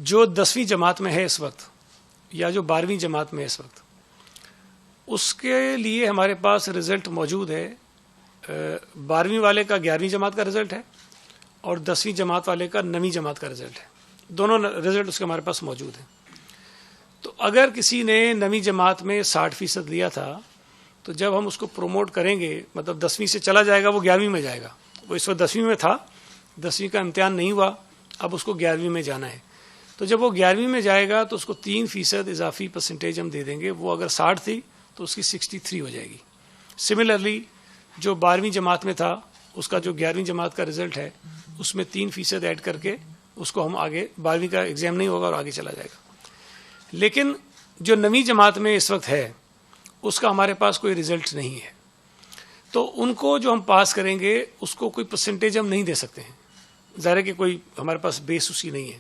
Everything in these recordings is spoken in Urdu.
جو 10ویں جماعت میں ہے اس وقت یا جو 12ویں جماعت میں ہے اس وقت، اس کے لیے ہمارے پاس رزلٹ موجود ہے. 12ویں والے کا 11ویں جماعت کا رزلٹ ہے اور 10ویں جماعت والے کا 9ویں جماعت کا رزلٹ ہے. دونوں رزلٹ اس کے ہمارے پاس موجود ہیں. تو اگر کسی نے 9ویں جماعت میں 60% لیا تھا تو جب ہم اس کو پروموٹ کریں گے، مطلب 10ویں سے چلا جائے گا، وہ 11ویں میں جائے گا. وہ اس وقت 10ویں میں تھا، 10ویں کا امتحان نہیں ہوا، اب اس کو 11ویں میں جانا ہے. تو جب وہ 11ویں میں جائے گا تو اس کو 3% اضافی پرسنٹیج ہم دے دیں گے. وہ اگر 60 تھی تو اس کی 63 ہو جائے گی. سملرلی جو 12ویں جماعت میں تھا، اس کا جو 11ویں جماعت کا رزلٹ ہے، اس میں 3% ایڈ کر کے اس کو ہم آگے 12ویں کا ایگزام نہیں ہوگا اور آگے چلا جائے گا. لیکن جو 9ویں جماعت میں اس وقت ہے اس کا ہمارے پاس کوئی رزلٹ نہیں ہے، تو ان کو جو ہم پاس کریں گے اس کو کوئی پرسنٹیج ہم نہیں دے سکتے ہیں. ظاہر ہے کہ کوئی ہمارے پاس بیس اس کی نہیں ہے،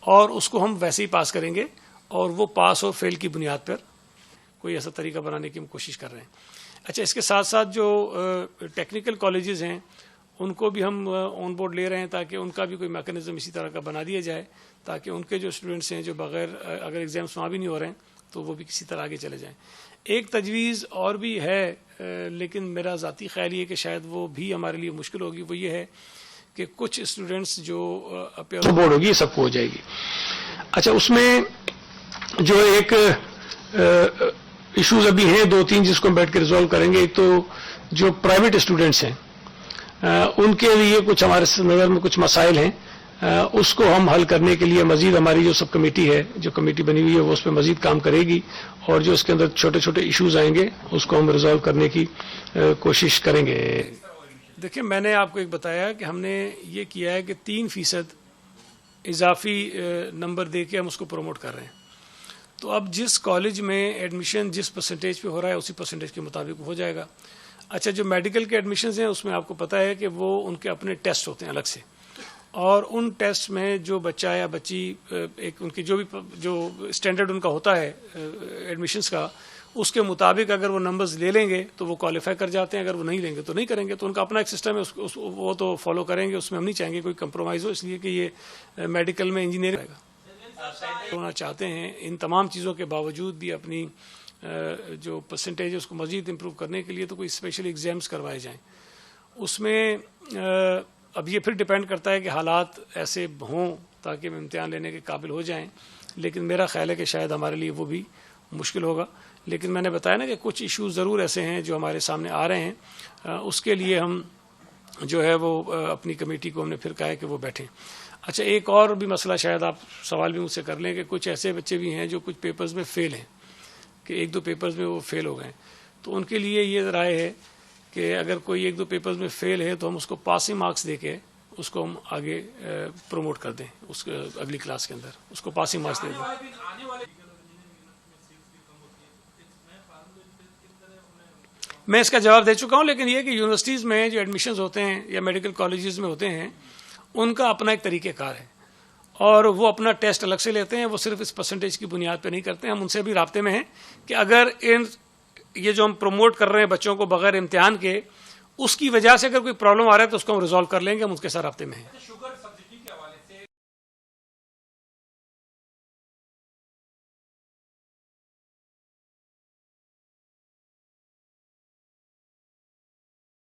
اور اس کو ہم ویسے ہی پاس کریں گے، اور وہ پاس اور فیل کی بنیاد پر کوئی ایسا طریقہ بنانے کی ہم کوشش کر رہے ہیں. اچھا، اس کے ساتھ ساتھ جو ٹیکنیکل کالجز ہیں ان کو بھی ہم آن بورڈ لے رہے ہیں تاکہ ان کا بھی کوئی میکانزم اسی طرح کا بنا دیا جائے تاکہ ان کے جو اسٹوڈنٹس ہیں جو بغیر اگر ایگزامس وہاں بھی نہیں ہو رہے ہیں تو وہ بھی کسی طرح آگے چلے جائیں. ایک تجویز اور بھی ہے، لیکن میرا ذاتی خیال یہ کہ شاید وہ بھی ہمارے لیے مشکل ہوگی. وہ یہ ہے کہ کچھ اسٹوڈنٹس جو اپیئر بورڈ ہوگی یہ سب کو ہو جائے گی. اچھا، اس میں جو ایک ایشوز ابھی ہیں 2-3 جس کو ہم بیٹھ کے ریزالو کریں گے. ایک تو جو پرائیویٹ اسٹوڈنٹس ہیں ان کے لیے کچھ ہمارے نظر میں کچھ مسائل ہیں، اس کو ہم حل کرنے کے لیے مزید ہماری جو سب کمیٹی ہے، جو کمیٹی بنی ہوئی ہے، وہ اس پہ مزید کام کرے گی، اور جو اس کے اندر چھوٹے چھوٹے ایشوز آئیں گے اس کو ہم ریزالو کرنے کی کوشش کریں گے. دیکھیں، میں نے آپ کو ایک بتایا کہ ہم نے یہ کیا ہے کہ 3% اضافی نمبر دے کے ہم اس کو پروموٹ کر رہے ہیں. تو اب جس کالج میں ایڈمیشن جس پرسنٹیج پہ ہو رہا ہے اسی پرسنٹیج کے مطابق ہو جائے گا. اچھا، جو میڈیکل کے ایڈمیشنز ہیں اس میں آپ کو پتہ ہے کہ وہ ان کے اپنے ٹیسٹ ہوتے ہیں الگ سے، اور ان ٹیسٹ میں جو بچہ یا بچی ایک ان کی جو اسٹینڈرڈ ان کا ہوتا ہے ایڈمیشنز کا، اس کے مطابق اگر وہ نمبرز لے لیں گے تو وہ کوالیفائی کر جاتے ہیں. اگر وہ نہیں لیں گے تو نہیں کریں گے. تو ان کا اپنا ایک سسٹم ہے، وہ تو فالو کریں گے. اس میں ہم نہیں چاہیں گے کوئی کمپرومائز ہو، اس لیے کہ یہ میڈیکل میں انجینئرنگ آئے گا. ہونا چاہتے ہیں ان تمام چیزوں کے باوجود بھی اپنی جو پرسنٹیج ہے اس کو مزید امپروو کرنے کے لیے تو کوئی اسپیشل ایگزامس کروائے جائیں. اس میں اب یہ پھر ڈپینڈ کرتا ہے کہ حالات ایسے ہوں تاکہ ہم امتحان لینے کے قابل ہو جائیں، لیکن میرا خیال ہے کہ شاید ہمارے لیے وہ بھی مشکل ہوگا. لیکن میں نے بتایا نا کہ کچھ ایشوز ضرور ایسے ہیں جو ہمارے سامنے آ رہے ہیں. اس کے لیے ہم جو ہے وہ اپنی کمیٹی کو ہم نے پھر کہا ہے کہ وہ بیٹھیں. اچھا، ایک اور بھی مسئلہ شاید آپ سوال بھی مجھ سے کر لیں کہ کچھ ایسے بچے بھی ہیں جو کچھ پیپرز میں فیل ہیں، کہ 1-2 پیپرز میں وہ فیل ہو گئے. تو ان کے لیے یہ رائے ہے کہ اگر کوئی 1-2 پیپرز میں فیل ہے تو ہم اس کو پاسنگ مارکس دے کے اس کو ہم آگے پروموٹ کر دیں، اس اگلی کلاس کے اندر اس کو پاسنگ مارکس دے دیں. میں اس کا جواب دے چکا ہوں، لیکن یہ کہ یونیورسٹیز میں جو ایڈمیشنز ہوتے ہیں یا میڈیکل کالجز میں ہوتے ہیں ان کا اپنا ایک طریقہ کار ہے، اور وہ اپنا ٹیسٹ الگ سے لیتے ہیں. وہ صرف اس پرسنٹیج کی بنیاد پہ نہیں کرتے ہیں. ہم ان سے بھی رابطے میں ہیں کہ اگر یہ جو ہم پروموٹ کر رہے ہیں بچوں کو بغیر امتحان کے، اس کی وجہ سے اگر کوئی پرابلم آ رہا ہے تو اس کو ہم ریزالو کر لیں گے. ہم اس کے ساتھ رابطے میں ہیں.